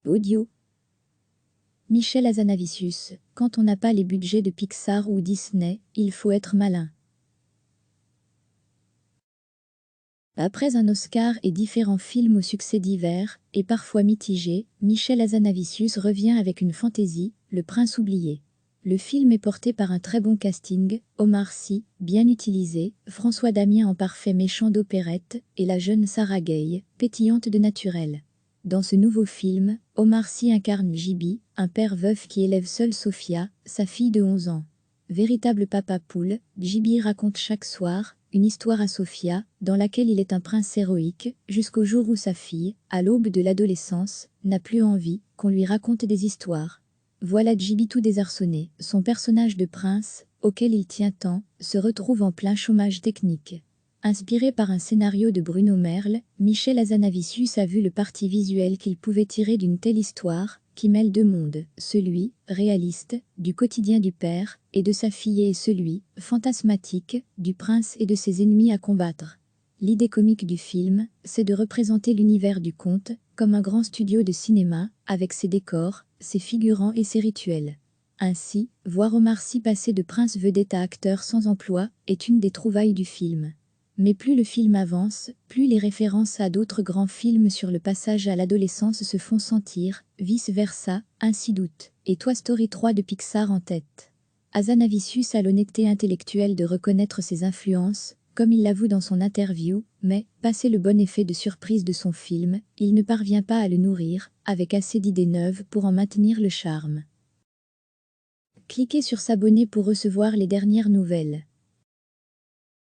Audio. Michel Hazanavicius, quand on n'a pas les budgets de Pixar ou Disney, il faut être malin. Après un Oscar et différents films au succès divers, et parfois mitigés, Michel Hazanavicius revient avec une fantaisie, Le Prince oublié. Le film est porté par un très bon casting, Omar Sy, bien utilisé, François Damiens en parfait méchant d'opérette, et la jeune Sarah Gay, pétillante de naturel. Dans ce nouveau film, Omar Sy incarne Gibi, un père veuf qui élève seul Sophia, sa fille de 11 ans. Véritable papa poule, Gibi raconte chaque soir une histoire à Sophia, dans laquelle il est un prince héroïque, jusqu'au jour où sa fille, à l'aube de l'adolescence, n'a plus envie qu'on lui raconte des histoires. Voilà Gibi tout désarçonné, son personnage de prince, auquel il tient tant, se retrouve en plein chômage technique. Inspiré par un scénario de Bruno Merle, Michel Hazanavicius a vu le parti visuel qu'il pouvait tirer d'une telle histoire, qui mêle deux mondes, celui, réaliste, du quotidien du père, et de sa fille et celui, fantasmatique, du prince et de ses ennemis à combattre. L'idée comique du film, c'est de représenter l'univers du conte, comme un grand studio de cinéma, avec ses décors, ses figurants et ses rituels. Ainsi, voir Omar Sy passer de prince vedette à acteur sans emploi, est une des trouvailles du film. Mais plus le film avance, plus les références à d'autres grands films sur le passage à l'adolescence se font sentir, vice-versa, ainsi doute, et Toy Story 3 de Pixar en tête. Hazanavicius a l'honnêteté intellectuelle de reconnaître ses influences, comme il l'avoue dans son interview, mais, passé le bon effet de surprise de son film, il ne parvient pas à le nourrir, avec assez d'idées neuves pour en maintenir le charme. Cliquez sur s'abonner pour recevoir les dernières nouvelles.